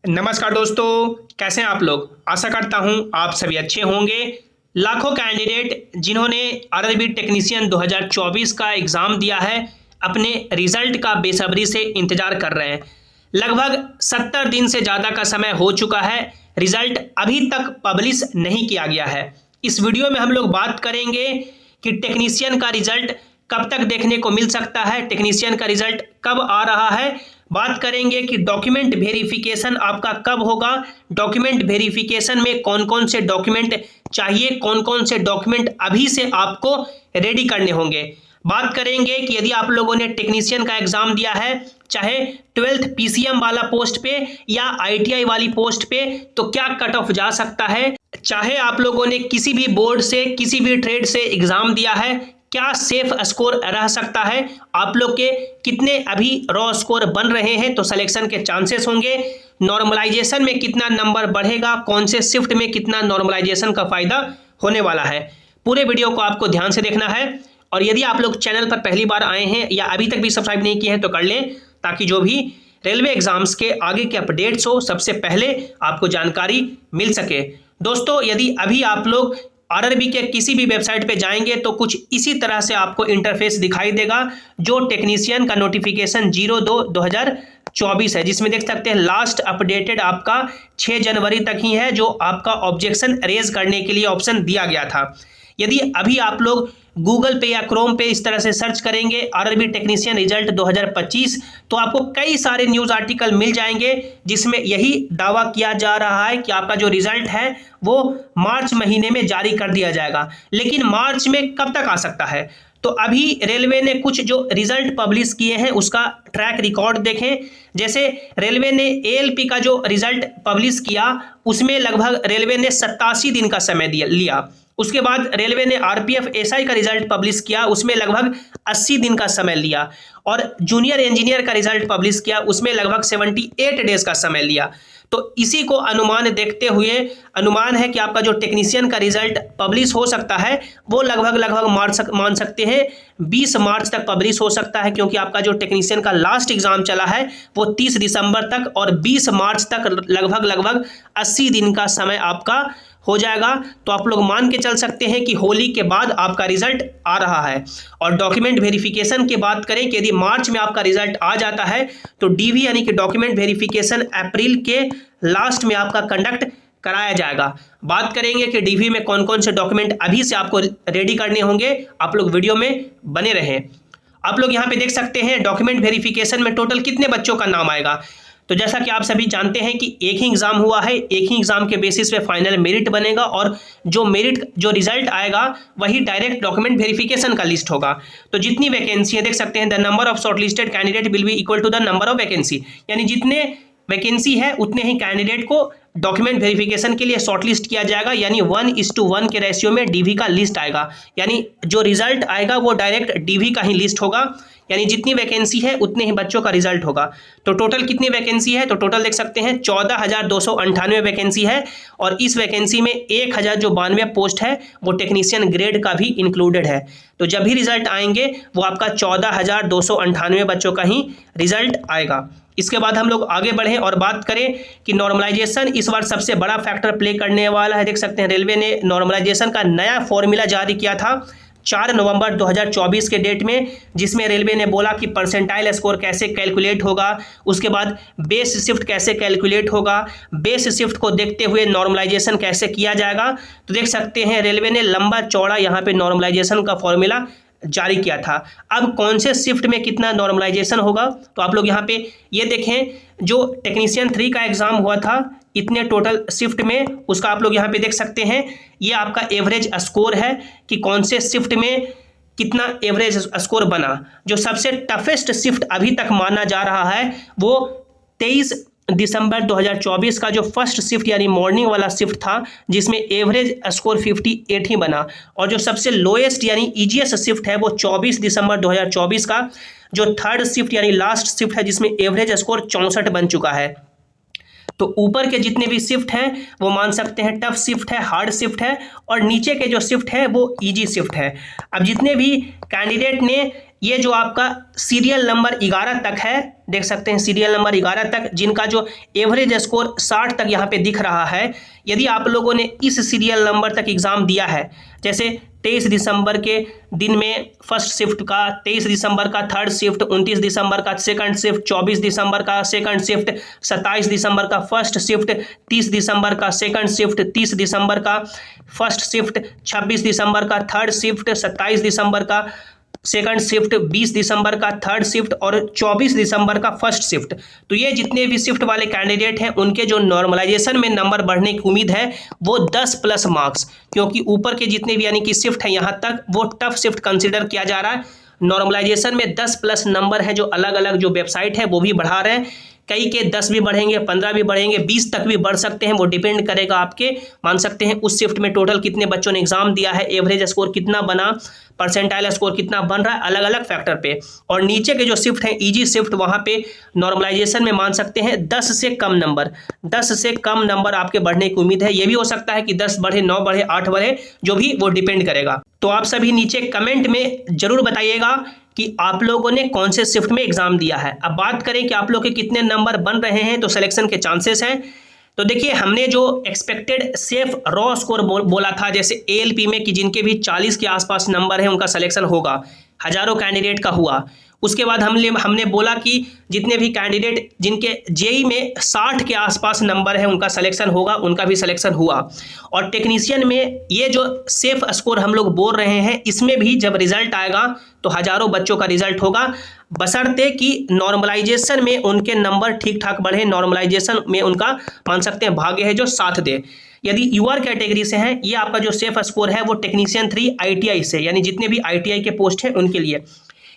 नमस्कार दोस्तों, कैसे हैं आप लोग। आशा करता हूं आप सभी अच्छे होंगे। लाखों कैंडिडेट जिन्होंने आरआरबी टेक्नीशियन 2024 का एग्ज़ाम दिया है, अपने रिजल्ट का बेसब्री से इंतज़ार कर रहे हैं। लगभग 70 दिन से ज़्यादा का समय हो चुका है, रिजल्ट अभी तक पब्लिश नहीं किया गया है। इस वीडियो में हम लोग बात करेंगे कि टेक्नीशियन का रिजल्ट कब तक देखने को मिल सकता है, टेक्नीशियन का रिजल्ट कब आ रहा है। बात करेंगे कि डॉक्यूमेंट वेरिफिकेशन आपका कब होगा, डॉक्यूमेंट वेरिफिकेशन में कौन कौन से डॉक्यूमेंट चाहिए, कौन कौन से डॉक्यूमेंट अभी से आपको रेडी करने होंगे। बात करेंगे कि यदि आप लोगों ने टेक्नीशियन का एग्जाम दिया है, चाहे 12th पीसीएम वाला पोस्ट पे या आईटीआई वाली पोस्ट पे, तो क्या कट ऑफ जा सकता है। चाहे आप लोगों ने किसी भी बोर्ड से, किसी भी ट्रेड से एग्जाम दिया है, क्या सेफ स्कोर रह सकता है, आप लोग के कितने अभी रॉ स्कोर बन रहे हैं, तो सिलेक्शन के चांसेस होंगे। नॉर्मलाइजेशन में कितना नंबर बढ़ेगा, कौन से शिफ्ट में कितना नॉर्मलाइजेशन का फायदा होने वाला है। पूरे वीडियो को आपको ध्यान से देखना है। और यदि आप लोग चैनल पर पहली बार आए हैं या अभी तक भी सब्सक्राइब नहीं किए हैं तो कर लें, ताकि जो भी रेलवे एग्जाम्स के आगे के अपडेट्स हो सबसे पहले आपको जानकारी मिल सके। दोस्तों, यदि अभी आप लोग आरआरबी के किसी भी वेबसाइट पे जाएंगे तो कुछ इसी तरह से आपको इंटरफेस दिखाई देगा, जो टेक्नीशियन का नोटिफिकेशन 02/2024 है, जिसमें देख सकते हैं लास्ट अपडेटेड आपका 6 जनवरी तक ही है, जो आपका ऑब्जेक्शन रेज करने के लिए ऑप्शन दिया गया था। यदि अभी आप लोग गूगल पे या क्रोम पे इस तरह से सर्च करेंगे आरआरबी टेक्नीशियन रिजल्ट 2025, तो आपको कई सारे न्यूज़ आर्टिकल मिल जाएंगे, जिसमें यही दावा किया जा रहा है कि आपका जो रिजल्ट है वो मार्च महीने में जारी कर दिया जाएगा। लेकिन मार्च में कब तक आ सकता है, तो अभी रेलवे ने कुछ जो रिजल्ट पब्लिश किए हैं उसका ट्रैक रिकॉर्ड देखें। जैसे रेलवे ने एएलपी का जो रिजल्ट पब्लिश किया, उसमें लगभग रेलवे ने 87 दिन का समय लिया। उसके बाद रेलवे ने आरपीएफ एसआई का रिजल्ट पब्लिश किया, उसमें लगभग 80 दिन का समय लिया। और जूनियर इंजीनियर का रिजल्ट पब्लिश किया, उसमें लगभग 78 डेज का समय लिया। तो इसी को अनुमान देखते हुए अनुमान है कि आपका जो टेक्नीशियन का रिजल्ट पब्लिश हो सकता है वो लगभग मान सकते हैं 20 मार्च तक पब्लिश हो सकता है, क्योंकि आपका जो टेक्नीशियन का लास्ट एग्जाम चला है वो 30 दिसंबर तक, और 20 मार्च तक लगभग 80 दिन का समय आपका हो जाएगा। तो आप लोग मान के चल सकते हैं कि होली के बाद आपका रिजल्ट आ रहा है। और डॉक्यूमेंट वेरिफिकेशन की बात करें कि यदि मार्च में आपका रिजल्ट आ जाता है तो डीवी यानी कि डॉक्यूमेंट वेरिफिकेशन अप्रैल के लास्ट में आपका कंडक्ट कराया जाएगा। बात करेंगे कि डीवी में कौन कौन से डॉक्यूमेंट अभी से आपको रेडी करने होंगे, आप लोग वीडियो में बने रहें। आप लोग यहाँ पे देख सकते हैं डॉक्यूमेंट वेरिफिकेशन में टोटल कितने बच्चों का नाम आएगा। तो जैसा कि आप सभी जानते हैं कि एक ही एग्ज़ाम हुआ है, एक ही एग्ज़ाम के बेसिस पे फाइनल मेरिट बनेगा, और जो रिजल्ट आएगा वही डायरेक्ट डॉक्यूमेंट वेरिफिकेशन का लिस्ट होगा। तो जितनी वैकेंसी है देख सकते हैं, the number of shortlisted candidate will be equal to the number of vacancy, यानी जितने वैकेंसी है उतने ही कैंडिडेट को डॉक्यूमेंट वेरिफिकेशन के लिए शॉर्टलिस्ट किया जाएगा, यानी 1:1 के रेशियो में डीवी का लिस्ट आएगा। यानी जो रिजल्ट आएगा वो डायरेक्ट डीवी का ही लिस्ट होगा, यानी जितनी वैकेंसी है उतने ही बच्चों का रिजल्ट होगा। तो टोटल कितनी वैकेंसी है, तो टोटल देख सकते हैं 14,298 वैकेंसी है, और इस वैकेंसी में 1,092 पोस्ट है वो टेक्नीशियन ग्रेड का भी इंक्लूडेड है। तो जब भी रिजल्ट आएंगे वो आपका 14,298 बच्चों का ही रिजल्ट आएगा। इसके बाद हम लोग आगे बढ़ें और बात करें कि नॉर्मलाइजेशन इस बार सबसे बड़ा फैक्टर प्ले करने वाला है। देख सकते हैं रेलवे ने नॉर्मलाइजेशन का नया फॉर्मूला जारी किया था 4 नवंबर 2024 के डेट में, जिसमें रेलवे ने बोला कि परसेंटाइल स्कोर कैसे कैलकुलेट होगा, उसके बाद बेस शिफ्ट कैसे कैलकुलेट होगा, बेस शिफ्ट को देखते हुए नॉर्मलाइजेशन कैसे किया जाएगा। तो देख सकते हैं रेलवे ने लंबा चौड़ा यहाँ पे नॉर्मलाइजेशन का फॉर्मूला जारी किया था। अब कौन से शिफ्ट में कितना नॉर्मलाइजेशन होगा, तो आप लोग यहाँ पे ये देखें, जो टेक्नीशियन 3 का एग्जाम हुआ था इतने टोटल शिफ्ट में, उसका आप लोग यहाँ पे देख सकते हैं, ये आपका एवरेज स्कोर है कि कौन से शिफ्ट में कितना एवरेज स्कोर बना। जो सबसे टफेस्ट शिफ्ट अभी तक माना जा रहा है वो 23 दिसंबर 2024 का जो फर्स्ट शिफ्ट यानी मॉर्निंग वाला शिफ्ट था, जिसमें एवरेज स्कोर 58 ही बना। और जो सबसे लोएस्ट यानी ईजीएस्ट शिफ्ट है वो 24 दिसंबर 2024 का जो थर्ड शिफ्ट यानी लास्ट शिफ्ट है, जिसमें एवरेज स्कोर 64 बन चुका है। तो ऊपर के जितने भी शिफ्ट हैं वो मान सकते हैं टफ शिफ्ट है, हार्ड शिफ्ट है, और नीचे के जो शिफ्ट है वो इजी शिफ्ट है। अब जितने भी कैंडिडेट ने ये जो आपका सीरियल नंबर 11 तक है, देख सकते हैं सीरियल नंबर 11 तक, जिनका जो एवरेज स्कोर 60 तक यहाँ पे दिख रहा है, यदि आप लोगों ने इस सीरियल नंबर तक एग्ज़ाम दिया है, जैसे 23 दिसंबर के दिन में फर्स्ट शिफ्ट का, 23 दिसंबर का थर्ड शिफ्ट, 29 दिसंबर का सेकंड शिफ्ट, 24 दिसंबर का सेकंड शिफ्ट, 27 दिसंबर का फर्स्ट शिफ्ट, 30 दिसंबर का सेकंड शिफ्ट, 30 दिसंबर का फर्स्ट शिफ्ट, 26 दिसंबर का थर्ड शिफ्ट, 27 दिसंबर का सेकंड शिफ्ट, 20 दिसंबर का थर्ड शिफ्ट और 24 दिसंबर का फर्स्ट शिफ्ट। तो ये जितने भी शिफ्ट वाले कैंडिडेट हैं उनके जो नॉर्मलाइजेशन में नंबर बढ़ने की उम्मीद है वो 10 प्लस मार्क्स, क्योंकि ऊपर के जितने भी यानी कि शिफ्ट हैं यहाँ तक वो टफ शिफ्ट कंसिडर किया जा रहा है। नॉर्मलाइजेशन में 10 प्लस नंबर है जो अलग अलग जो वेबसाइट है वो भी बढ़ा रहे हैं, कई के 10 भी बढ़ेंगे, 15 भी बढ़ेंगे, 20 तक भी बढ़ सकते हैं, वो डिपेंड करेगा आपके, मान सकते हैं उस शिफ्ट में टोटल कितने बच्चों ने एग्जाम दिया है, एवरेज स्कोर कितना बना, परसेंटाइल स्कोर कितना बन रहा है, अलग अलग फैक्टर पे। और नीचे के जो शिफ्ट हैं इजी शिफ्ट, वहाँ पे नॉर्मलाइजेशन में मान सकते हैं 10 से कम नंबर, 10 से कम नंबर आपके बढ़ने की उम्मीद है। ये भी हो सकता है कि 10 बढ़े, 9 बढ़े, 8 बढ़े, जो भी वो डिपेंड करेगा। तो आप सभी नीचे कमेंट में जरूर बताइएगा कि आप लोगों ने कौन से शिफ्ट में एग्जाम दिया है। अब बात करें कि आप लोग के कितने नंबर बन रहे हैं, तो सिलेक्शन के चांसेस हैं। तो देखिए, हमने जो एक्सपेक्टेड सेफ रॉ स्कोर बोला था, जैसे एएलपी में कि जिनके भी 40 के आसपास नंबर हैं उनका सिलेक्शन होगा, हजारों कैंडिडेट का हुआ। उसके बाद हमने बोला कि जितने भी कैंडिडेट जिनके जेई में 60 के आसपास नंबर है उनका सिलेक्शन होगा, उनका भी सिलेक्शन हुआ। और टेक्नीशियन में ये जो सेफ स्कोर हम लोग बोल रहे हैं, इसमें भी जब रिजल्ट आएगा तो हजारों बच्चों का रिजल्ट होगा, बशर्ते कि नॉर्मलाइजेशन में उनके नंबर ठीक ठाक बढ़े, नॉर्मलाइजेशन में उनका मान सकते हैं भाग्य है जो साथ दे। यदि यूआर कैटेगरी से हैं, ये आपका जो सेफ स्कोर है वो टेक्नीशियन 3 आईटीआई से, यानी जितने भी आईटीआई के पोस्ट हैं उनके लिए।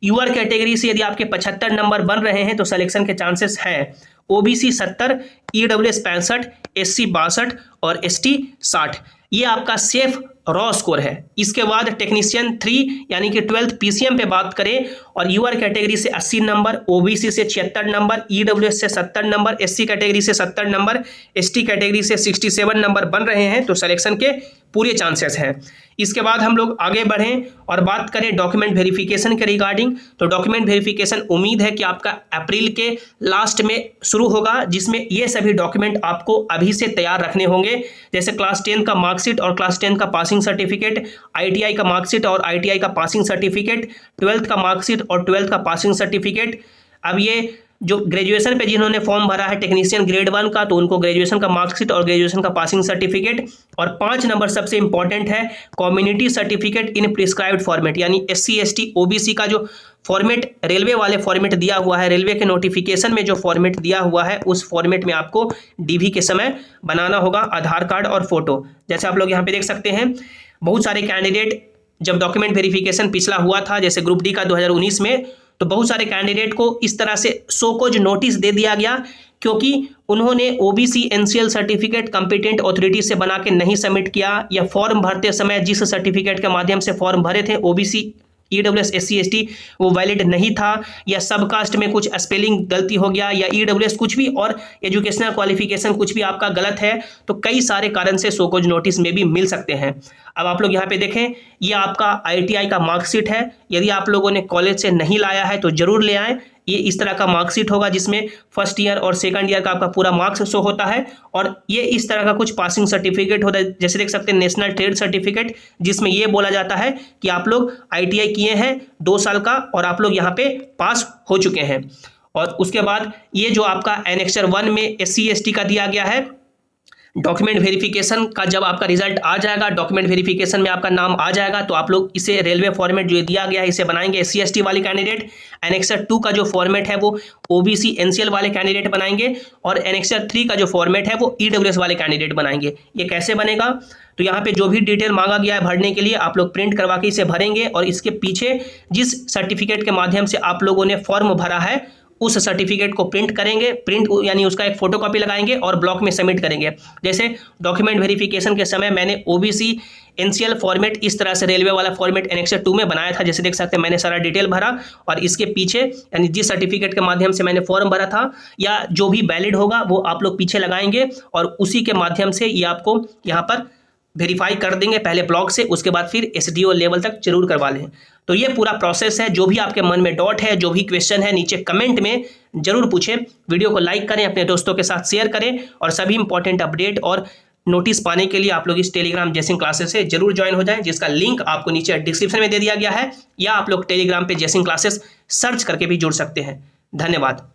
यूआर कैटेगरी से यदि आपके 75 नंबर बन रहे हैं तो सिलेक्शन के चांसेस हैं। ओबीसी 70, ईडब्ल्यूएस 65, एससी 62 और एसटी 60, ये आपका सेफ रॉ स्कोर है। इसके बाद टेक्नीशियन 3 यानी कि 12th पीसीएम पे बात करें और यूआर कैटेगरी से 80 नंबर, ओबीसी से 76 नंबर, ईडब्ल्यूएस से 70 नंबर, एससी कैटेगरी से 70 नंबर, एसटी कैटेगरी से 67 नंबर बन रहे हैं तो सिलेक्शन के पूरे चांसेस हैं। इसके बाद हम लोग आगे बढ़ें और बात करें डॉक्यूमेंट वेरिफिकेशन के रिगार्डिंग। तो डॉक्यूमेंट वेरिफिकेशन उम्मीद है कि आपका अप्रैल के लास्ट में शुरू होगा, जिसमें ये सभी डॉक्यूमेंट आपको अभी से तैयार रखने होंगे, जैसे क्लास 10 का मार्कशीट और क्लास 10 का पासिंग सर्टिफिकेट, आईटीआई का मार्कशीट और आईटीआई का पासिंग सर्टिफिकेट, 12th का मार्कशीट और 12th का पासिंग सर्टिफिकेट। अब ये जो ग्रेजुएशन पे जिन्होंने फॉर्म भरा है टेक्नीशियन ग्रेड 1 का, तो उनको ग्रेजुएशन का मार्कशीट और ग्रेजुएशन का पासिंग सर्टिफिकेट। और 5 नंबर सबसे इंपॉर्टेंट है community certificate in prescribed format, यानी एससी एसटी ओबीसी का जो फॉर्मेट रेलवे वाले फॉर्मेट दिया हुआ है, रेलवे के नोटिफिकेशन में जो फॉर्मेट दिया हुआ है उस फॉर्मेट में आपको डीवी के समय बनाना होगा, आधार कार्ड और फोटो। जैसे आप लोग यहाँ पे देख सकते हैं, बहुत सारे कैंडिडेट जब डॉक्यूमेंट वेरिफिकेशन पिछला हुआ था, जैसे ग्रुप डी का 2019 में, तो बहुत सारे कैंडिडेट को इस तरह से शोकोज नोटिस दे दिया गया, क्योंकि उन्होंने OBC NCL certificate competent authority से बना के नहीं सबमिट किया, या फॉर्म भरते समय जिस सर्टिफिकेट के माध्यम से फॉर्म भरे थे ओबीसी ईडब्ल्यूएस एससी एसटी वो वैलिड नहीं था, या सब कास्ट में कुछ स्पेलिंग गलती हो गया, या ईडब्ल्यूएस कुछ भी और एजुकेशनल क्वालिफिकेशन कुछ भी आपका गलत है, तो कई सारे कारण से शोकोज नोटिस में भी मिल सकते हैं। अब आप लोग यहाँ पे देखें, ये आपका आईटीआई का मार्कशीट है, यदि आप लोगों ने कॉलेज से नहीं लाया है तो जरूर ले आएँ। ये इस तरह का मार्कशीट होगा जिसमें फर्स्ट ईयर और सेकंड ईयर का आपका पूरा मार्क्स शो होता है, और ये इस तरह का कुछ पासिंग सर्टिफिकेट होता है, जैसे देख सकते हैं नेशनल ट्रेड सर्टिफिकेट, जिसमें ये बोला जाता है कि आप लोग आईटीआई किए हैं 2 साल का और आप लोग यहाँ पे पास हो चुके हैं। और उसके बाद ये जो आपका एनेक्सर 1 में एससी एसटी का दिया गया है, डॉक्यूमेंट वेरिफिकेशन का जब आपका रिजल्ट आ जाएगा, डॉक्यूमेंट वेरिफिकेशन में आपका नाम आ जाएगा, तो आप लोग इसे रेलवे फॉर्मेट जो दिया गया है इसे बनाएंगे एससी एसटी वाले कैंडिडेट। एनेक्सर 2 का जो फॉर्मेट है वो ओबीसी एनसीएल वाले कैंडिडेट बनाएंगे, और एनेक्सर 3 का जो फॉर्मेट है वो ईडब्ल्यूएस वाले कैंडिडेट बनाएंगे। ये कैसे बनेगा, तो यहाँ पे जो भी डिटेल मांगा गया है भरने के लिए आप लोग प्रिंट करवा के इसे भरेंगे, और इसके पीछे जिस सर्टिफिकेट के माध्यम से आप लोगों ने फॉर्म भरा है उस सर्टिफिकेट को प्रिंट करेंगे, प्रिंट यानी उसका एक फोटोकॉपी लगाएंगे और ब्लॉक में सबमिट करेंगे। जैसे डॉक्यूमेंट वेरिफिकेशन के समय मैंने ओबीसी एनसीएल फॉर्मेट इस तरह से रेलवे वाला फॉर्मेट एनेक्सर 2 में बनाया था। जैसे देख सकते हैं मैंने सारा डिटेल भरा और इसके पीछे यानी जिस सर्टिफिकेट के माध्यम से मैंने फॉर्म भरा था या जो भी वैलिड होगा वो आप लोग पीछे लगाएंगे और उसी के माध्यम से ये आपको यहाँ पर वेरीफाई कर देंगे, पहले ब्लॉक से, उसके बाद फिर एसडीओ लेवल तक जरूर करवा लें। तो ये पूरा प्रोसेस है। जो भी आपके मन में डाउट है, जो भी क्वेश्चन है, नीचे कमेंट में जरूर पूछें। वीडियो को लाइक करें, अपने दोस्तों के साथ शेयर करें और सभी इंपॉर्टेंट अपडेट और नोटिस पाने के लिए आप लोग इस टेलीग्राम जयसिंह क्लासेस से जरूर ज्वाइन हो जाएं, जिसका लिंक आपको नीचे डिस्क्रिप्शन में दे दिया गया है, या आप लोग टेलीग्राम पे जयसिंह क्लासेस सर्च करके भी जुड़ सकते हैं। धन्यवाद।